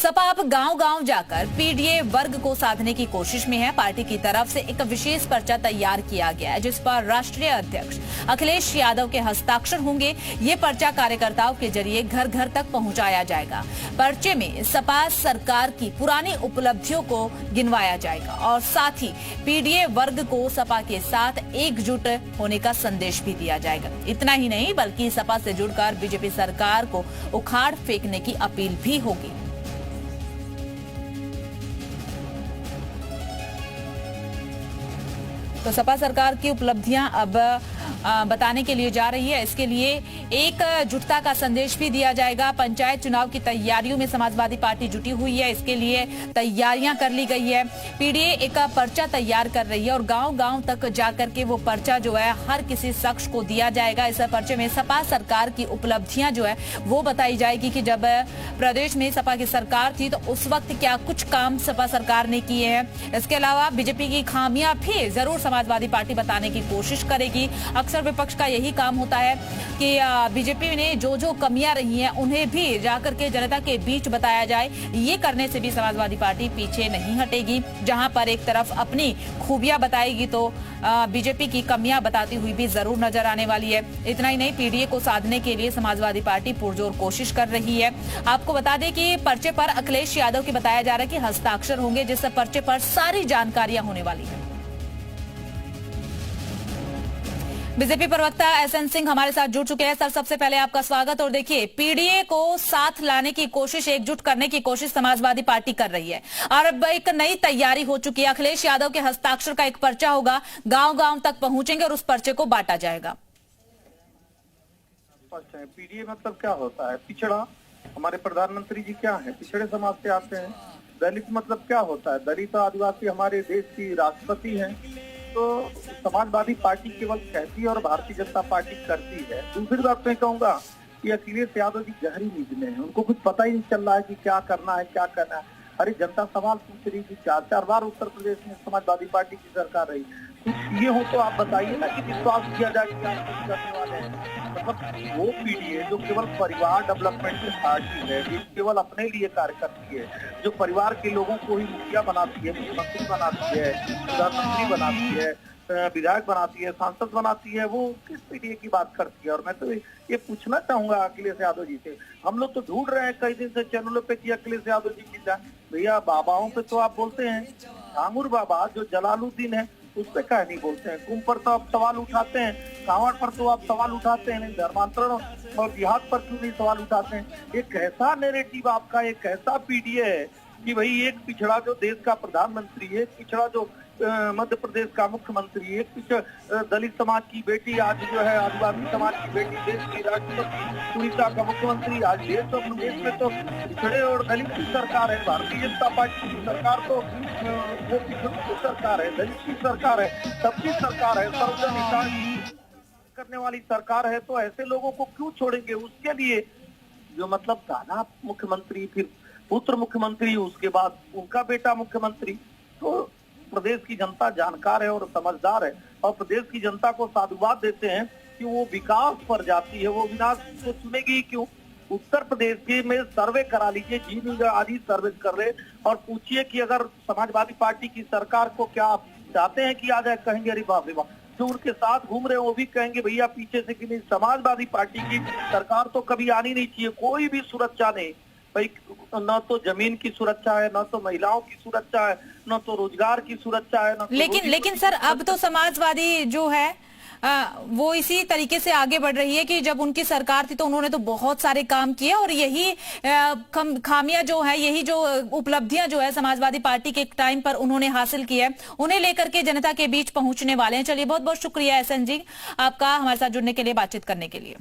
सपा अब गांव-गांव जाकर पीडीए वर्ग को साधने की कोशिश में है। पार्टी की तरफ से एक विशेष पर्चा तैयार किया गया है, जिस पर राष्ट्रीय अध्यक्ष अखिलेश यादव के हस्ताक्षर होंगे। ये पर्चा कार्यकर्ताओं के जरिए घर घर तक पहुंचाया जाएगा। पर्चे में सपा सरकार की पुरानी उपलब्धियों को गिनवाया जाएगा और साथ ही पीडीए वर्ग को सपा के साथ एकजुट होने का संदेश भी दिया जाएगा। इतना ही नहीं, बल्कि सपा से जुड़कर बीजेपी सरकार को उखाड़ फेंकने की अपील भी होगी। तो सपा सरकार की उपलब्धियां अब बताने के लिए जा रही है। इसके लिए एकजुटता का संदेश भी दिया जाएगा। पंचायत चुनाव की तैयारियों में समाजवादी पार्टी जुटी हुई है। इसके लिए तैयारियां कर ली गई है। पीडीए एक पर्चा तैयार कर रही है और गांव-गांव तक जाकर के वो पर्चा जो है हर किसी शख्स को दिया जाएगा। इस पर्चे में सपा सरकार की उपलब्धियां जो है वो बताई जाएगी कि जब प्रदेश में सपा की सरकार थी तो उस वक्त क्या कुछ काम सपा सरकार ने किए हैं। इसके अलावा बीजेपी की खामियां भी जरूर समाजवादी पार्टी बताने की कोशिश करेगी। अक्सर विपक्ष का यही काम होता है कि बीजेपी ने जो जो कमियां रही हैं उन्हें भी जाकर के जनता के बीच बताया जाए। ये करने से भी समाजवादी पार्टी पीछे नहीं हटेगी। जहां पर एक तरफ अपनी खूबियां बताएगी तो बीजेपी की कमियां बताती हुई भी जरूर नजर आने वाली है। इतना ही नहीं, पीडीए को साधने के लिए समाजवादी पार्टी पुरजोर कोशिश कर रही है। आपको बता दें कि पर्चे पर अखिलेश यादव के बताया जा रहा है कि हस्ताक्षर होंगे, जिस पर्चे पर सारी जानकारियां होने वाली है। बीजेपी प्रवक्ता एसएन सिंह हमारे साथ जुड़ चुके हैं। सर, सबसे पहले आपका स्वागत। और देखिए, पीडीए को साथ लाने की कोशिश, एकजुट करने की कोशिश समाजवादी पार्टी कर रही है और अब एक नई तैयारी हो चुकी है। अखिलेश यादव के हस्ताक्षर का एक पर्चा होगा, गांव-गांव तक पहुंचेंगे और उस पर्चे को बांटा जाएगा। पीडीए मतलब क्या होता है? पिछड़ा। हमारे प्रधानमंत्री जी क्या है? पिछड़े समाज से आते हैं। दलित मतलब क्या होता है? दलित आदिवासी हमारे देश की राष्ट्रपति है। तो समाजवादी पार्टी केवल कहती है और भारतीय जनता पार्टी करती है। दूसरी बात मैं कहूंगा कि अखिलेश यादव जी गहरी नींद में है। उनको कुछ पता ही नहीं चल रहा है कि क्या करना है, क्या करना है। अरे जनता सवाल पूछ रही थी, 4 बार उत्तर प्रदेश में समाजवादी पार्टी की सरकार रही। कुछ ये हो तो आप बताइए ना कि विश्वास किया जाए कि आप कुछ करने वाले हैं। मतलब वो पीडीए जो केवल परिवार डेवलपमेंट पार्टी है, जो केवल अपने लिए कार्य करती है, जो परिवार के लोगों को ही मुखिया बनाती है, मुख्यमंत्री बनाती है, प्रधानमंत्री बनाती है, विधायक बनाती है, सांसद बनाती है, वो किस पीडीए की बात करती है? और मैं तो ये पूछना चाहूंगा अखिलेश यादव जी से। हम लोग तो ढूंढ रहे हैं कई दिन से चैनलों पे कि अखिलेश यादव जी मिल जाए। भैया, बाबाओं पे तो आप बोलते हैं, ठाकुर बाबा जो जलालुद्दीन है उस पे क्या नहीं बोलते हैं? कुंभ पर तो आप सवाल उठाते हैं, कांवड़ पर तो आप सवाल उठाते हैं, धर्मांतरण और जिहाद पर क्यों नहीं सवाल उठाते हैं? एक कैसा नैरेटिव आपका, एक कैसा पीडीए है कि भाई एक पिछड़ा जो देश का प्रधानमंत्री है, एक पिछड़ा जो मध्य प्रदेश का मुख्यमंत्री, एक दलित समाज की बेटी, आज जो है आदिवासी समाज की बेटी, देश की राष्ट्रपति, उड़ीसा का मुख्यमंत्री। आज देश में तो पिछड़े और दलित की सरकार है। भारतीय जनता पार्टी की सरकार तो वो पिछड़ों की सरकार है, दलित की सरकार है, सबकी सरकार है, सर्वजन हिताय करने वाली सरकार है। तो ऐसे लोगों को क्यों छोड़ेंगे? उसके लिए जो मतलब दादा मुख्यमंत्री, फिर पुत्र मुख्यमंत्री, उसके बाद उनका बेटा मुख्यमंत्री। तो प्रदेश की जनता जानकार है और समझदार है और प्रदेश की जनता को साधुवाद देते हैं कि वो विकास पर जाती है, वो विनाश को चुनेगी क्यों? उत्तर प्रदेश के में सर्वे करा लीजिए, जी आदि सर्वे कर रहे और पूछिए कि अगर समाजवादी पार्टी की सरकार को क्या आप चाहते हैं कि आ जाए? कहेंगे अरे बाप रे बाप। जो उनके साथ घूम रहे हैं वो भी कहेंगे भैया पीछे से कि नहीं, समाजवादी पार्टी की सरकार तो कभी आनी नहीं चाहिए। कोई भी सुरक्षा नहीं भाई, न तो जमीन की सुरक्षा है, न तो महिलाओं की सुरक्षा है, न तो रोजगार की सुरक्षा है, न तो लेकिन सर, अब तो समाजवादी जो है वो इसी तरीके से आगे बढ़ रही है कि जब उनकी सरकार थी तो उन्होंने तो बहुत सारे काम किए और यही खामियां जो है, यही जो उपलब्धियां जो है समाजवादी पार्टी के टाइम पर उन्होंने हासिल की है, उन्हें लेकर के जनता के बीच पहुंचने वाले हैं। चलिए, बहुत बहुत शुक्रिया एसएन जी आपका हमारे साथ जुड़ने के लिए, बातचीत करने के लिए।